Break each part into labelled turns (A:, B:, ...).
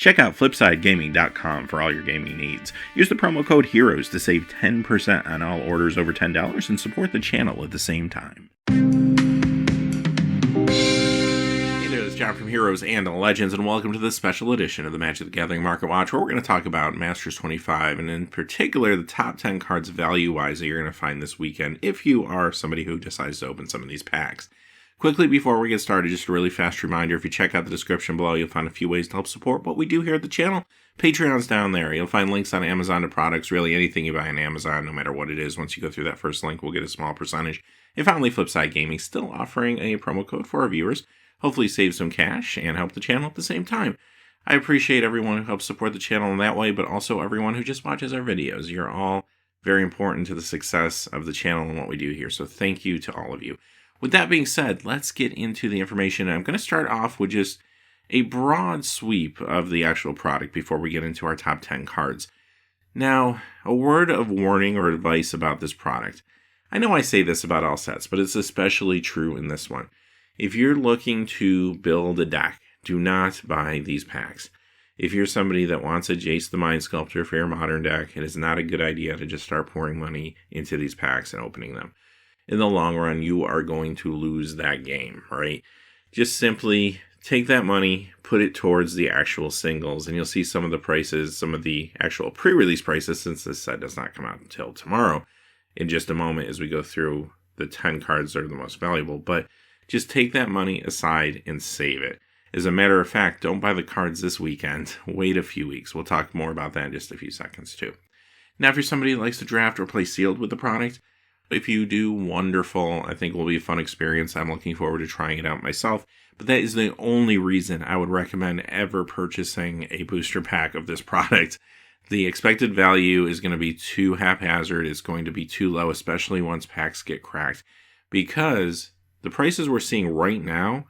A: Check out FlipsideGaming.com for all your gaming needs. Use the promo code HEROES to save 10% on all orders over $10 and support the channel at the same time. Hey there, this is John from Heroes and Legends, and welcome to this special edition of the Magic the Gathering Market Watch, where we're going to talk about Masters 25, and in particular, the top 10 cards value-wise that you're going to find this weekend, if you are somebody who decides to open some of these packs. Quickly, before we get started, just a really fast reminder, if you check out the description below, you'll find a few ways to help support what we do here at the channel. Patreon's down there. You'll find links on Amazon to products, really anything you buy on Amazon, no matter what it is. Once you go through that first link, we'll get a small percentage. And finally, Flipside Gaming, still offering a promo code for our viewers. Hopefully save some cash and help the channel at the same time. I appreciate everyone who helps support the channel in that way, but also everyone who just watches our videos. You're all very important to the success of the channel and what we do here, so thank you to all of you. With that being said, let's get into the information. I'm going to start off with just a broad sweep of the actual product before we get into our top 10 cards. Now, a word of warning or advice about this product. I know I say this about all sets, but it's especially true in this one. If you're looking to build a deck, do not buy these packs. If you're somebody that wants a Jace the Mind Sculptor for your modern deck, it is not a good idea to just start pouring money into these packs and opening them. In the long run, you are going to lose that game, right? Just simply take that money, put it towards the actual singles, and you'll see some of the prices, some of the actual pre-release prices, since this set does not come out until tomorrow, in just a moment as we go through the 10 cards that are the most valuable. But just take that money aside and save it. As a matter of fact, don't buy the cards this weekend. Wait a few weeks. We'll talk more about that in just a few seconds, too. Now, if you're somebody that likes to draft or play sealed with the product, if you do, wonderful. I think it will be a fun experience. I'm looking forward to trying it out myself. But that is the only reason I would recommend ever purchasing a booster pack of this product. The expected value is going to be too haphazard. It's going to be too low, especially once packs get cracked. Because the prices we're seeing right now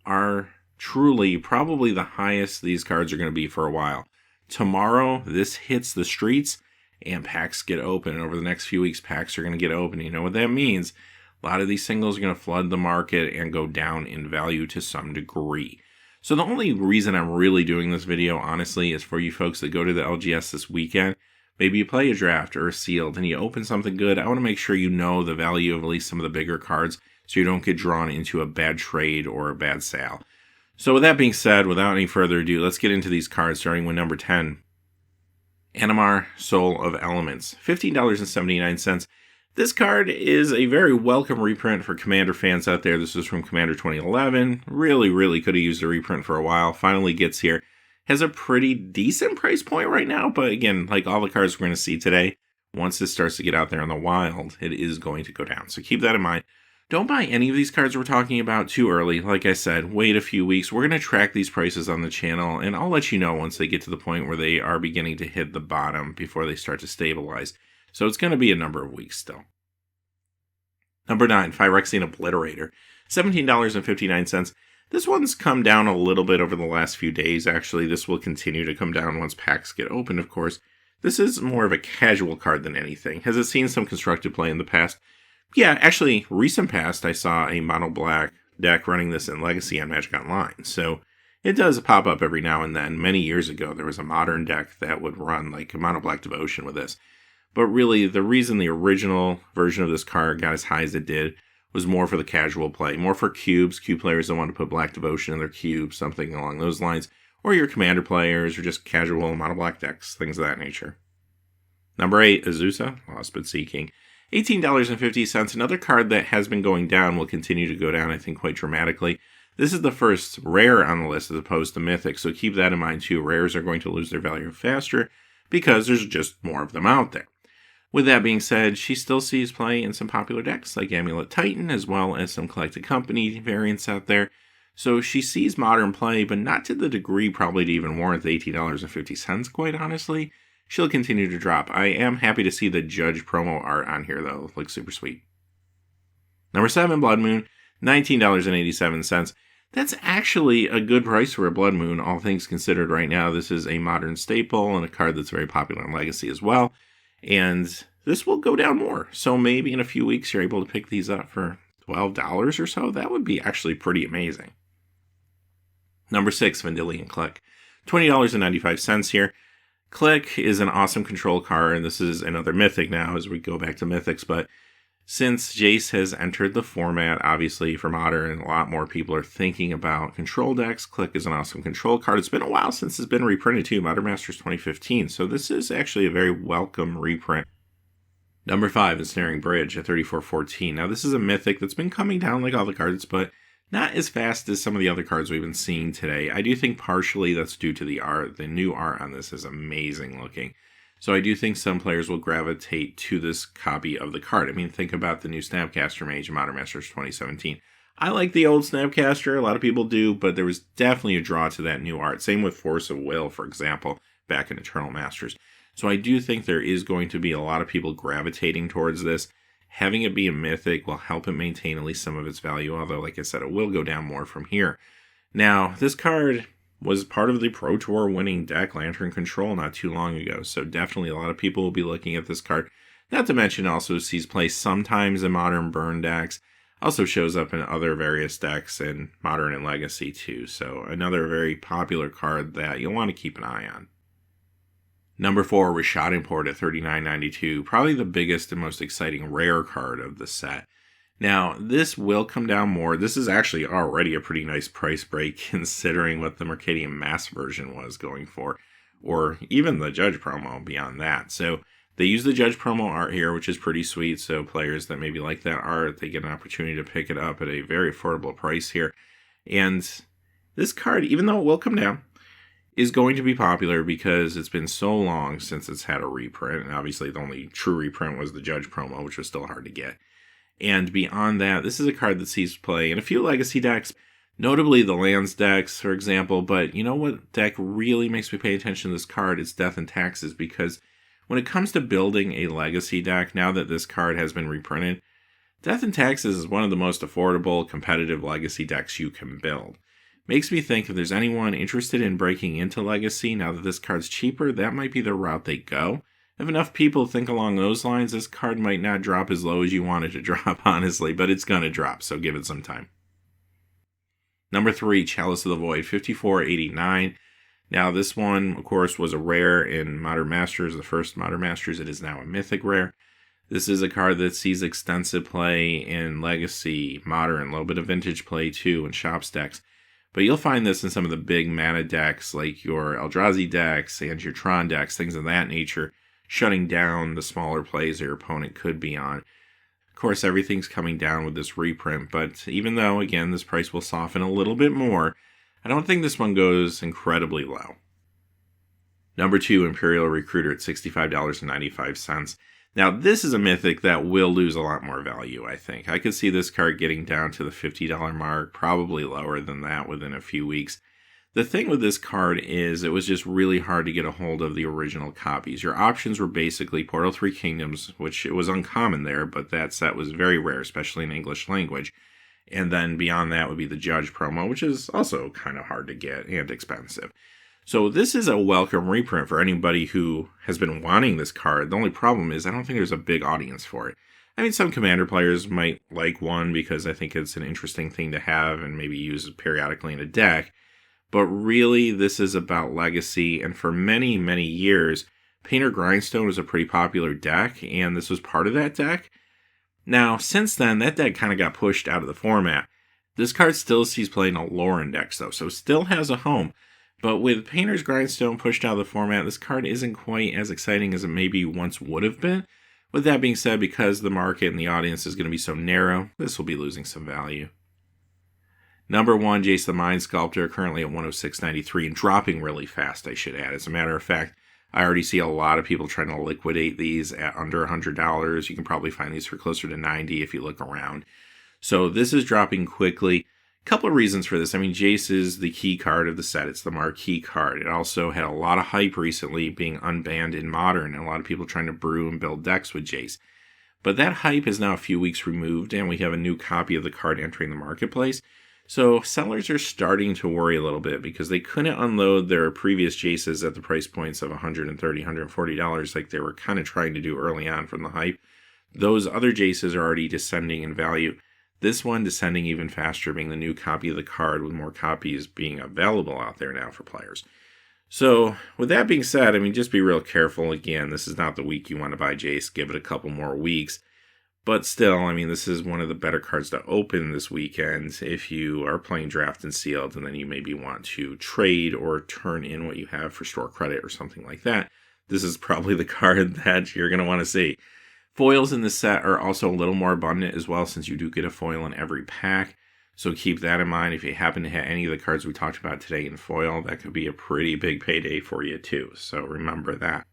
A: are truly probably the highest these cards are going to be for a while. Tomorrow, this hits the streets, and packs get open. And over the next few weeks, packs are going to get open. You know what that means? A lot of these singles are going to flood the market and go down in value to some degree. So the only reason I'm really doing this video, honestly, is for you folks that go to the LGS this weekend. Maybe you play a draft or a sealed and you open something good. I want to make sure you know the value of at least some of the bigger cards so you don't get drawn into a bad trade or a bad sale. So with that being said, without any further ado, let's get into these cards, starting with number 10. Animar, Soul of Elements, $15.79. This card is a very welcome reprint for Commander fans out there. This is from Commander 2011. Really could have used a reprint for a while. Finally gets here. Has a pretty decent price point right now, but again, like all the cards we're going to see today, once this starts to get out there in the wild, it is going to go down. So keep that in mind. Don't buy any of these cards we're talking about too early. Like I said, wait a few weeks. We're going to track these prices on the channel, and I'll let you know once they get to the point where they are beginning to hit the bottom before they start to stabilize. So it's going to be a number of weeks still. Number 9, Phyrexian Obliterator, $17.59. This one's come down a little bit over the last few days. Actually, this will continue to come down once packs get opened, of course. This is more of a casual card than anything. Has it seen some constructed play in the past? Yeah, actually, recent past, I saw a mono black deck running this in Legacy on Magic Online. So it does pop up every now and then. Many years ago, there was a modern deck that would run like a mono black Devotion with this. But really, the reason the original version of this card got as high as it did was more for the casual play, more for cubes, cube players that want to put black Devotion in their cube, something along those lines, or your commander players, or just casual mono black decks, things of that nature. Number 8, Azusa, Lost but Seeking. $18.50, another card that has been going down, will continue to go down, I think, quite dramatically. This is the first rare on the list as opposed to mythic, so keep that in mind too. Rares are going to lose their value faster because there's just more of them out there. With that being said, she still sees play in some popular decks like Amulet Titan, as well as some Collected Company variants out there. So she sees modern play, but not to the degree probably to even warrant the $18.50, quite honestly. She'll continue to drop. I am happy to see the Judge promo art on here, though. It looks super sweet. Number 7, Blood Moon, $19.87. That's actually a good price for a Blood Moon, all things considered right now. This is a modern staple and a card that's very popular in Legacy as well. And this will go down more. So maybe in a few weeks you're able to pick these up for $12 or so. That would be actually pretty amazing. Number 6, Vendilion Click. $20.95 here. Click is an awesome control card, and this is another Mythic now as we go back to Mythics, but since Jace has entered the format, obviously for Modern, a lot more people are thinking about control decks. Click is an awesome control card. It's been a while since it's been reprinted too, Modern Masters 2015, so this is actually a very welcome reprint. Number 5, Ensnaring Bridge at $34.14. Now this is a Mythic that's been coming down like all the cards, but not as fast as some of the other cards we've been seeing today. I do think partially that's due to the art. The new art on this is amazing looking. So I do think some players will gravitate to this copy of the card. I mean, think about the new Snapcaster Mage in Modern Masters 2017. I like the old Snapcaster, a lot of people do, but there was definitely a draw to that new art. Same with Force of Will, for example, back in Eternal Masters. So I do think there is going to be a lot of people gravitating towards this. Having it be a Mythic will help it maintain at least some of its value, although, like I said, it will go down more from here. Now, this card was part of the Pro Tour winning deck Lantern Control not too long ago, so definitely a lot of people will be looking at this card. Not to mention also sees play sometimes in Modern Burn decks, also shows up in other various decks in Modern and Legacy too, so another very popular card that you'll want to keep an eye on. Number 4, Rashad Import at $39.92, probably the biggest and most exciting rare card of the set. Now, this will come down more. This is actually already a pretty nice price break considering what the Mercadian Mass version was going for, or even the Judge promo beyond that. So they use the Judge promo art here, which is pretty sweet. So players that maybe like that art, they get an opportunity to pick it up at a very affordable price here. And this card, even though it will come down, is going to be popular because it's been so long since it's had a reprint. And obviously the only true reprint was the Judge promo, which was still hard to get. And beyond that, this is a card that sees play in a few Legacy decks, notably the Lands decks, for example. But you know what deck really makes me pay attention to this card? It's Death and Taxes, because when it comes to building a Legacy deck, now that this card has been reprinted, Death and Taxes is one of the most affordable, competitive Legacy decks you can build. Makes me think if there's anyone interested in breaking into Legacy, now that this card's cheaper, that might be the route they go. If enough people think along those lines, this card might not drop as low as you want it to drop, honestly, but it's going to drop, so give it some time. Number 3, Chalice of the Void, $54.89. Now, this one, of course, was a rare in Modern Masters, the first Modern Masters. It is now a Mythic rare. This is a card that sees extensive play in Legacy, Modern, a little bit of Vintage play too, and Shops decks. But you'll find this in some of the big mana decks, like your Eldrazi decks and your Tron decks, things of that nature, shutting down the smaller plays your opponent could be on. Of course, everything's coming down with this reprint, but even though, again, this price will soften a little bit more, I don't think this one goes incredibly low. Number 2, Imperial Recruiter at $65.95. Now, this is a Mythic that will lose a lot more value, I think. I could see this card getting down to the $50 mark, probably lower than that within a few weeks. The thing with this card is it was just really hard to get a hold of the original copies. Your options were basically Portal 3 Kingdoms, which it was uncommon there, but that set was very rare, especially in English language. And then beyond that would be the Judge promo, which is also kind of hard to get and expensive. So this is a welcome reprint for anybody who has been wanting this card. The only problem is I don't think there's a big audience for it. I mean, some Commander players might like one because I think it's an interesting thing to have and maybe use periodically in a deck. But really, this is about Legacy, and for many, many years, Painter Grindstone was a pretty popular deck, and this was part of that deck. Now, since then, that deck kind of got pushed out of the format. This card still sees play in a Lauren decks, though, so it still has a home. But with Painter's Grindstone pushed out of the format, this card isn't quite as exciting as it maybe once would have been. With that being said, because the market and the audience is going to be so narrow, this will be losing some value. Number 1, Jace the Mind Sculptor, currently at $106.93 and dropping really fast, I should add. As a matter of fact, I already see a lot of people trying to liquidate these at under $100. You can probably find these for closer to $90 if you look around. So this is dropping quickly. A couple of reasons for this. I mean, Jace is the key card of the set. It's the marquee card. It also had a lot of hype recently being unbanned in Modern, and a lot of people trying to brew and build decks with Jace. But that hype is now a few weeks removed, and we have a new copy of the card entering the marketplace. So sellers are starting to worry a little bit because they couldn't unload their previous Jaces at the price points of $130, $140 like they were kind of trying to do early on from the hype. Those other Jaces are already descending in value. This one descending even faster, being the new copy of the card with more copies being available out there now for players. So with that being said, I mean, just be real careful. Again, this is not the week you want to buy Jace. Give it a couple more weeks. But still, I mean, this is one of the better cards to open this weekend if you are playing Draft and Sealed, and then you maybe want to trade or turn in what you have for store credit or something like that. This is probably the card that you're going to want to see. Foils in this set are also a little more abundant as well, since you do get a foil in every pack. So keep that in mind. If you happen to hit any of the cards we talked about today in foil, that could be a pretty big payday for you too. So remember that.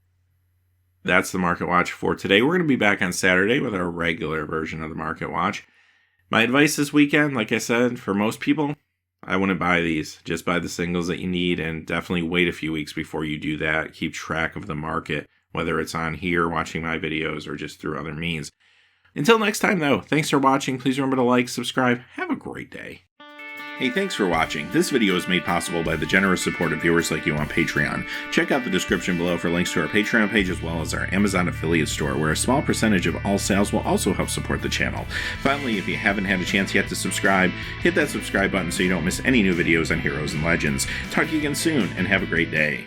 A: That's the Market Watch for today. We're going to be back on Saturday with our regular version of the Market Watch. My advice this weekend, like I said, for most people, I wouldn't buy these. Just buy the singles that you need, and definitely wait a few weeks before you do that. Keep track of the market, whether it's on here, watching my videos, or just through other means. Until next time, though, thanks for watching. Please remember to like, subscribe. Have a great day. Hey, thanks for watching. This video is made possible by the generous support of viewers like you on Patreon. Check out the description below for links to our Patreon page as well as our Amazon affiliate store, where a small percentage of all sales will also help support the channel. Finally, if you haven't had a chance yet to subscribe, hit that subscribe button so you don't miss any new videos on Heroes and Legends. Talk to you again soon, and have a great day.